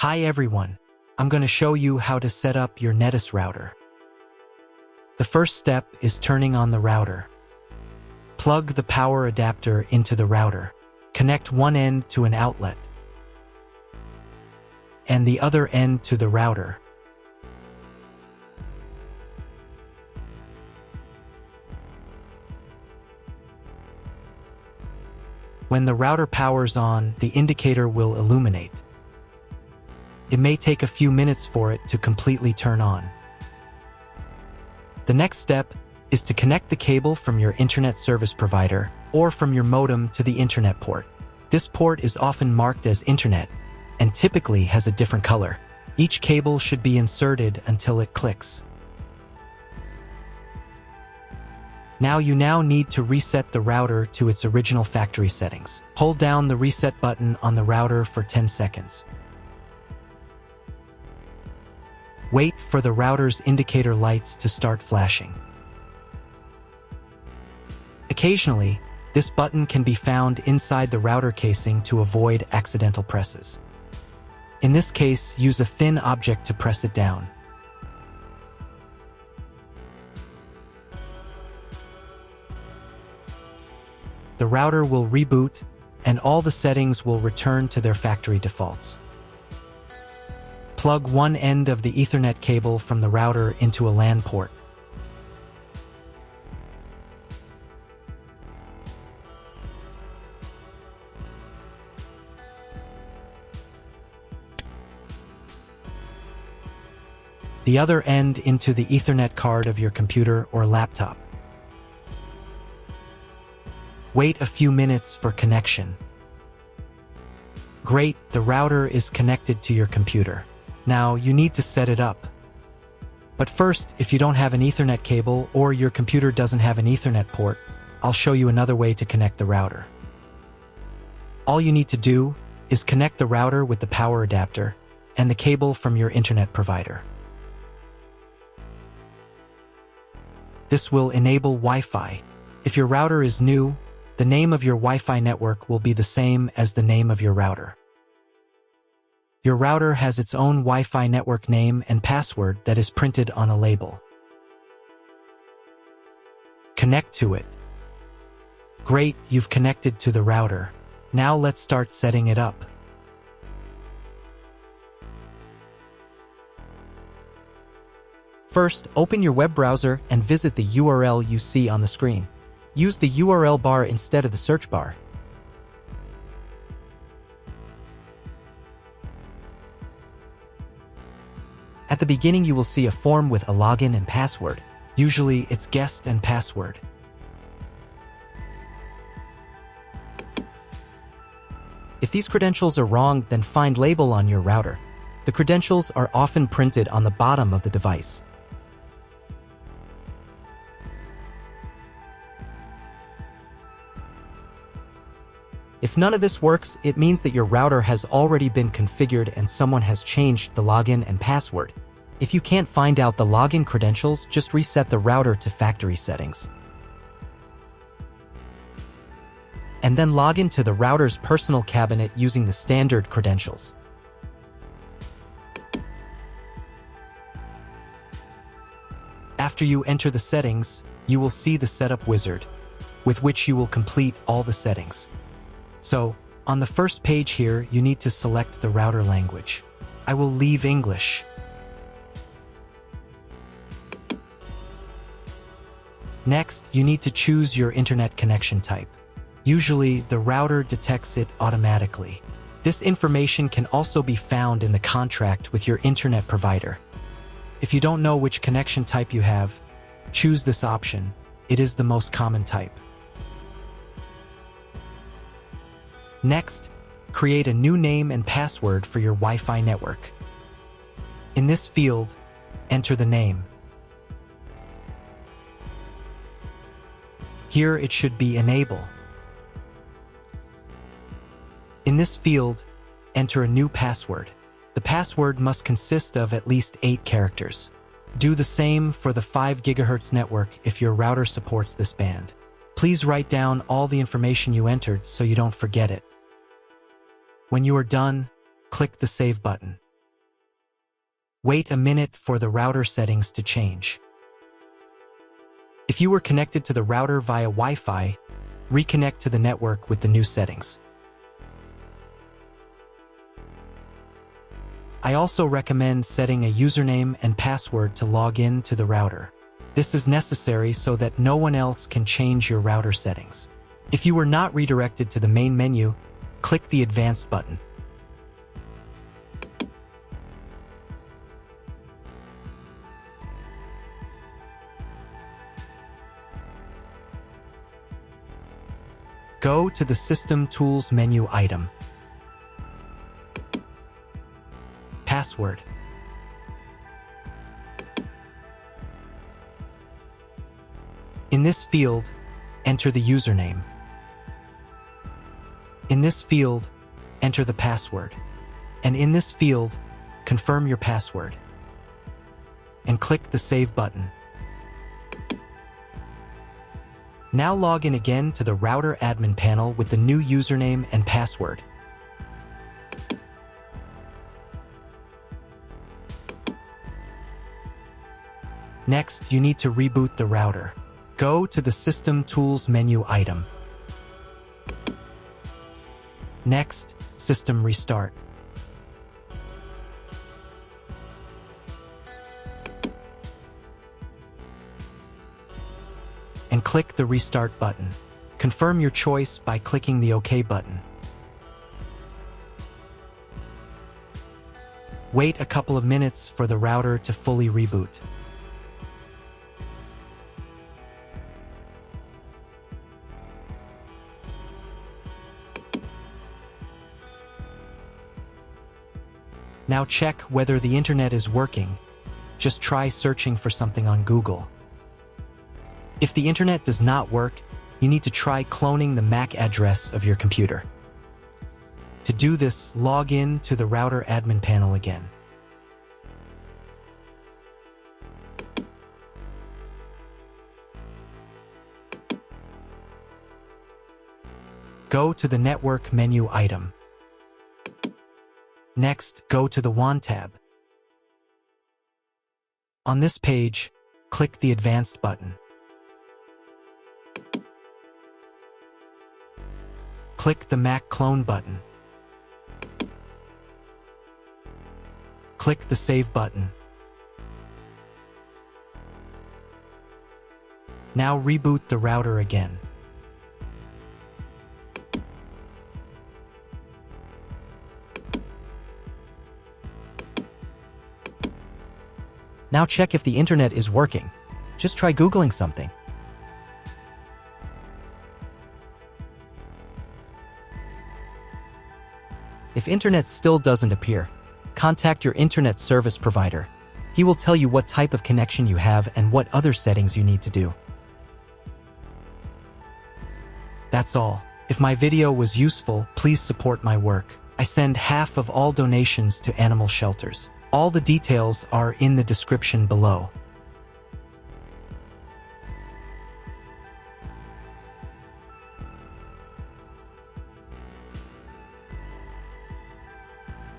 Hi everyone, I'm going to show you how to set up your Netis router. The first step is turning on the router. Plug the power adapter into the router. Connect one end to an outlet and the other end to the router. When the router powers on, the indicator will illuminate. It may take a few minutes for it to completely turn on. The next step is to connect the cable from your internet service provider or from your modem to the internet port. This port is often marked as internet and typically has a different color. Each cable should be inserted until it clicks. You now need to reset the router to its original factory settings. Hold down the reset button on the router for 10 seconds. Wait for the router's indicator lights to start flashing. Occasionally, this button can be found inside the router casing to avoid accidental presses. In this case, use a thin object to press it down. The router will reboot, and all the settings will return to their factory defaults. Plug one end of the Ethernet cable from the router into a LAN port. The other end into the Ethernet card of your computer or laptop. Wait a few minutes for connection. Great, the router is connected to your computer. Now you need to set it up. But first, if you don't have an Ethernet cable or your computer doesn't have an Ethernet port, I'll show you another way to connect the router. All you need to do is connect the router with the power adapter and the cable from your internet provider. This will enable Wi-Fi. If your router is new, the name of your Wi-Fi network will be the same as the name of your router. Your router has its own Wi-Fi network name and password that is printed on a label. Connect to it. Great, you've connected to the router. Now let's start setting it up. First, open your web browser and visit the URL you see on the screen. Use the URL bar instead of the search bar. At the beginning, you will see a form with a login and password. Usually, it's guest and password. If these credentials are wrong, then find label on your router. The credentials are often printed on the bottom of the device. If none of this works, it means that your router has already been configured and someone has changed the login and password. If you can't find out the login credentials, just reset the router to factory settings. And then log into the router's personal cabinet using the standard credentials. After you enter the settings, you will see the setup wizard, with which you will complete all the settings. So, on the first page here, you need to select the router language. I will leave English. Next, you need to choose your internet connection type. Usually, the router detects it automatically. This information can also be found in the contract with your internet provider. If you don't know which connection type you have, choose this option. It is the most common type. Next, create a new name and password for your Wi-Fi network. In this field, enter the name. Here it should be Enable. In this field, enter a new password. The password must consist of at least 8 characters. Do the same for the 5 GHz network if your router supports this band. Please write down all the information you entered so you don't forget it. When you are done, click the Save button. Wait a minute for the router settings to change. If you were connected to the router via Wi-Fi, reconnect to the network with the new settings. I also recommend setting a username and password to log in to the router. This is necessary so that no one else can change your router settings. If you were not redirected to the main menu, click the Advanced button. Go to the System Tools menu item. Password. In this field, enter the username. In this field, enter the password. And in this field, confirm your password. And click the Save button. Now log in again to the router admin panel with the new username and password. Next, you need to reboot the router. Go to the System Tools menu item. Next, System Restart. And click the Restart button. Confirm your choice by clicking the OK button. Wait a couple of minutes for the router to fully reboot. Now check whether the internet is working. Just try searching for something on Google. If the internet does not work, you need to try cloning the MAC address of your computer. To do this, log in to the router admin panel again. Go to the Network menu item. Next, go to the WAN tab. On this page, click the Advanced button. Click the MAC clone button. Click the Save button. Now reboot the router again. Now check if the internet is working. Just try Googling something. If internet still doesn't appear, contact your internet service provider. He will tell you what type of connection you have and what other settings you need to do. That's all. If my video was useful, please support my work. I send half of all donations to animal shelters. All the details are in the description below.